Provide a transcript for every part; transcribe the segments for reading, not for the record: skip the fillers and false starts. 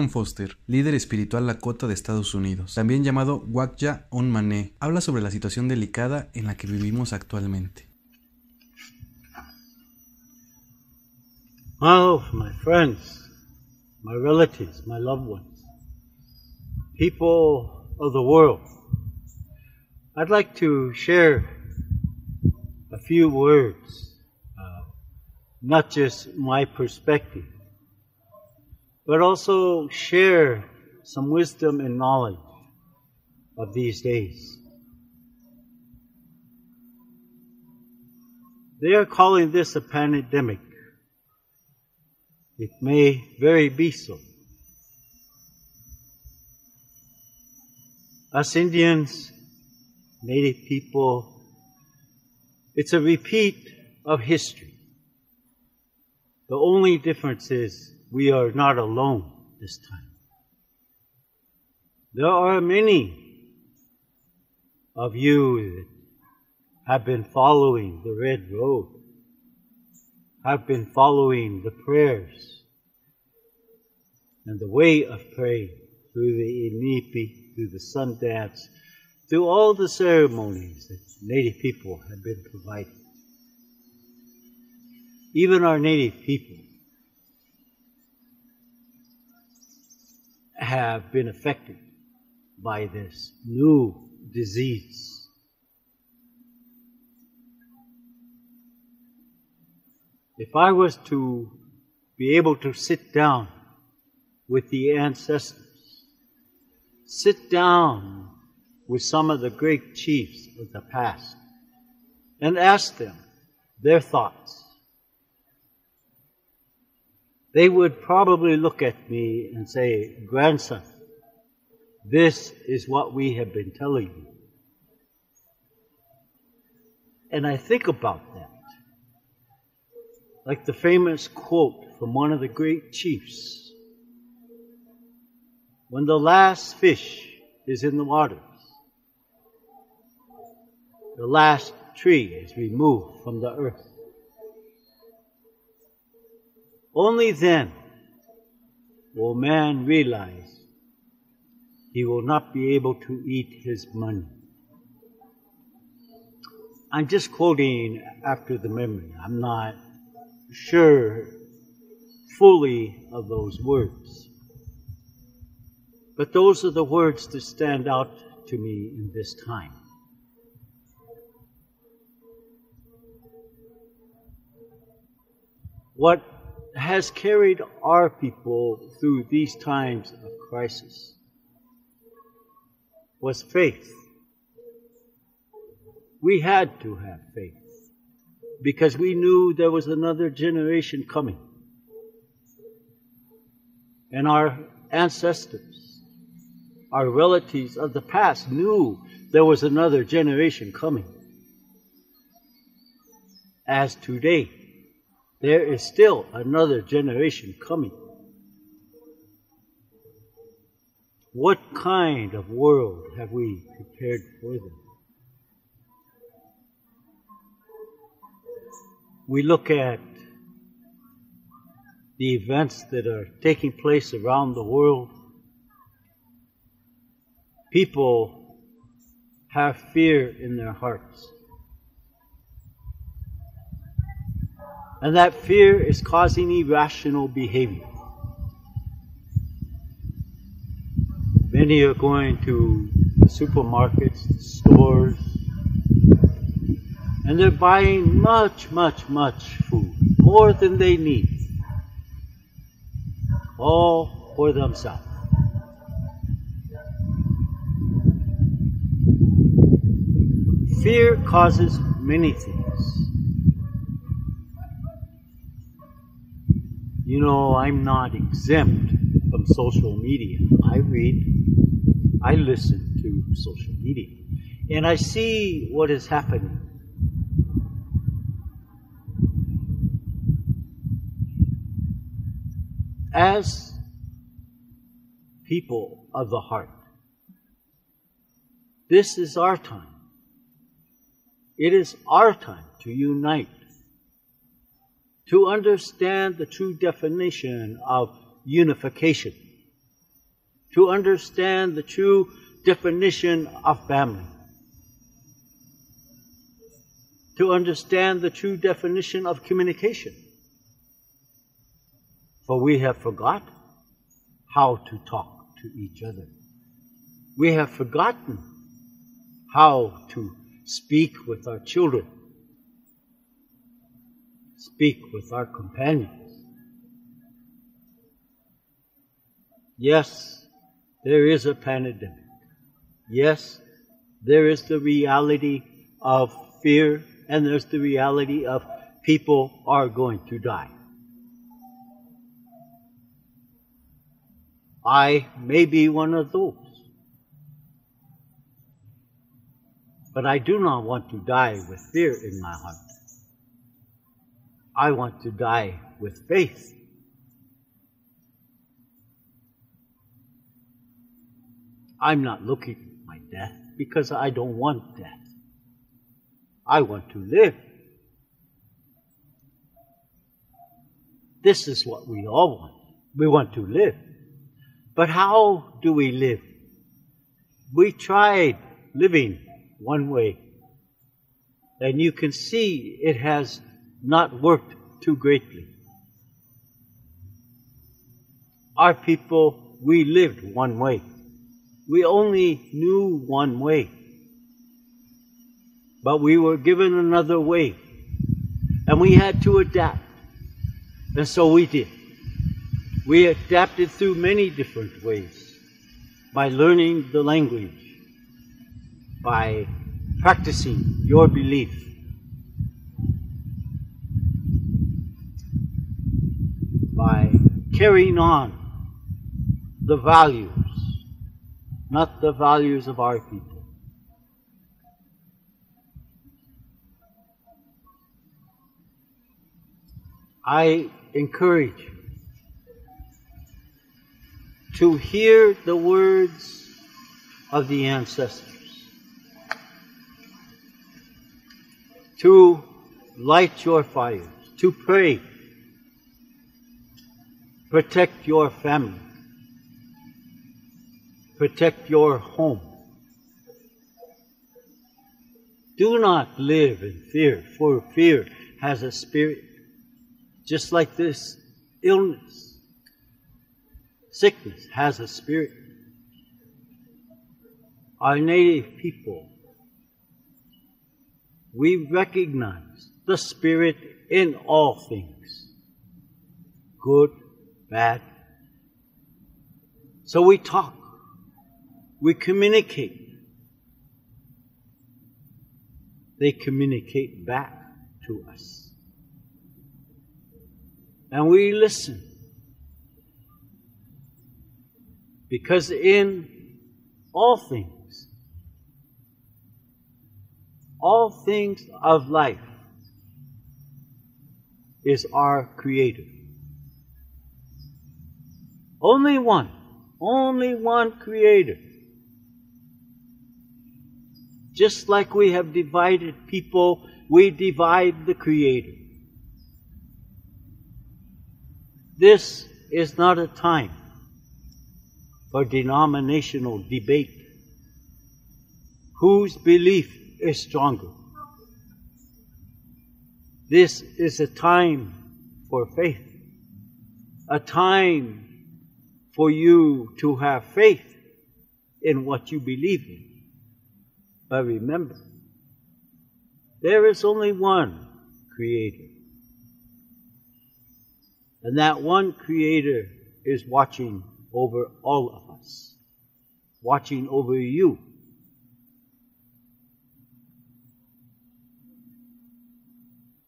Foster, líder espiritual Lakota de Estados Unidos, también llamado Wakya Un Manee, habla sobre la situación delicada en la que vivimos actualmente. Oh, my friends, my relatives, my loved ones, people of the world, I'd like to share a few words, not just my perspective, but also share some wisdom and knowledge of these days. They are calling this a pandemic. It may very be so. Us Indians, Native people, it's a repeat of history. The only difference is we are not alone this time. There are many of you that have been following the red road, have been following the prayers and the way of praying through the inipi, through the sun dance, through all the ceremonies that Native people have been providing. Even our Native people have been affected by this new disease. If I was to be able to sit down with the ancestors, sit down with some of the great chiefs of the past, and ask them their thoughts, they would probably look at me and say, "Grandson, this is what we have been telling you." And I think about that. Like the famous quote from one of the great chiefs, "When the last fish is in the waters, the last tree is removed from the earth. Only then will man realize he will not be able to eat his money." I'm just quoting after the memory. I'm not sure fully of those words. But those are the words that stand out to me in this time. What has carried our people through these times of crisis was faith. We had to have faith because we knew there was another generation coming. And our ancestors, our relatives of the past knew there was another generation coming. As today, there is still another generation coming. What kind of world have we prepared for them? We look at the events that are taking place around the world. People have fear in their hearts. And that fear is causing irrational behavior. Many are going to the supermarkets, the stores, and they're buying much food, more than they need, all for themselves. Fear causes many things. You know, I'm not exempt from social media. I read, I listen to social media, and I see what is happening. As people of the heart, this is our time. It is our time to unite, to understand the true definition of unification, to understand the true definition of family, to understand the true definition of communication. For we have forgotten how to talk to each other. We have forgotten how to speak with our children, speak with our companions. Yes, there is a pandemic. Yes, there is the reality of fear, and there's the reality of people are going to die. I may be one of those. But I do not want to die with fear in my heart. I want to die with faith. I'm not looking at my death because I don't want death. I want to live. This is what we all want. We want to live. But how do we live? We tried living one way, and you can see it has not worked too greatly. Our people, we lived one way. We only knew one way. But we were given another way, and we had to adapt. And so we did. We adapted through many different ways, by learning the language, by practicing your belief, by carrying on the values, not the values of our people. I encourage you to hear the words of the ancestors, to light your fires, to pray, protect your family, protect your home. Do not live in fear, for fear has a spirit, just like this illness. Sickness has a spirit. Our native people, we recognize the spirit in all things, good, bad. So we talk, we communicate. They communicate back to us. And we listen. Because in all things of life is our Creator. Only one Creator. Just like we have divided people, we divide the Creator. This is not a time for denominational debate. Whose belief is stronger? This is a time for faith, a time for you to have faith in what you believe in. But remember, there is only one Creator. And that one Creator is watching over all of us, watching over you.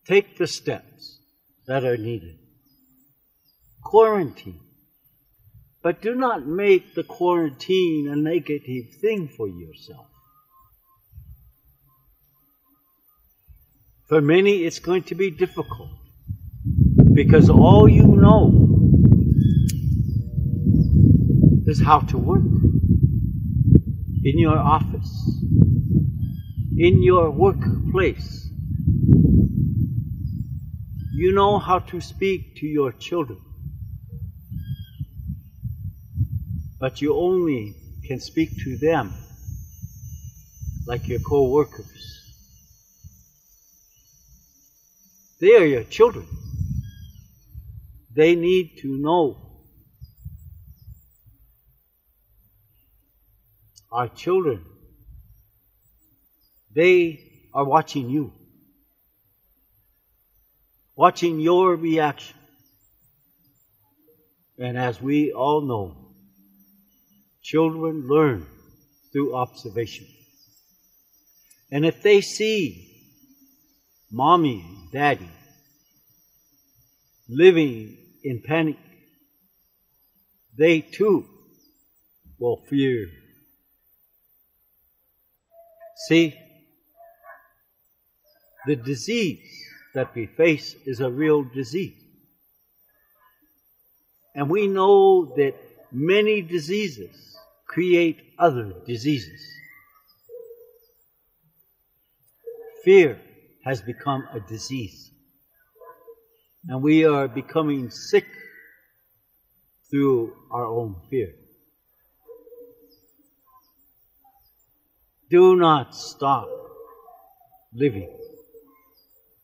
Take the steps that are needed. Quarantine. But do not make the quarantine a negative thing for yourself. For many, it's going to be difficult because all you know is how to work in your office, in your workplace. You know how to speak to your children. but you only can speak to them like your co-workers. They are your children. They need to know. Our children, they are watching you, watching your reaction. And as we all know, children learn through observation. And if they see mommy and daddy living in panic, they too will fear. See, the disease that we face is a real disease. And we know that many diseases create other diseases. Fear has become a disease. And we are becoming sick through our own fear. Do not stop living.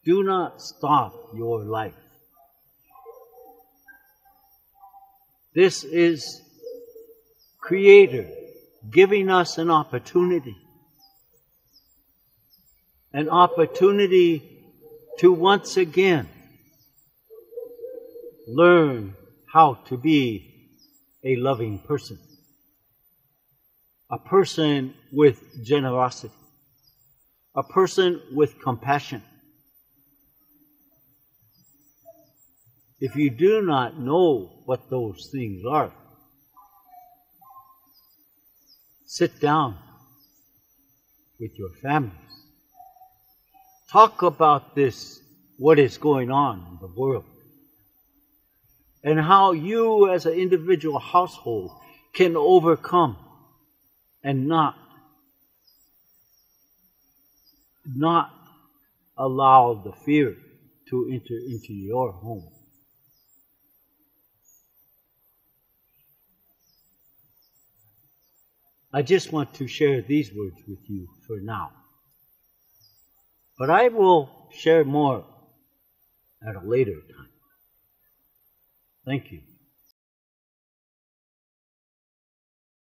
Do not stop your life. This is Creator giving us an opportunity to once again learn how to be a loving person, a person with generosity, a person with compassion. If you do not know what those things are, sit down with your families. Talk about this, what is going on in the world, and how you as an individual household can overcome and not allow the fear to enter into your home. I just want to share these words with you for now. But I will share more at a later time. Thank you.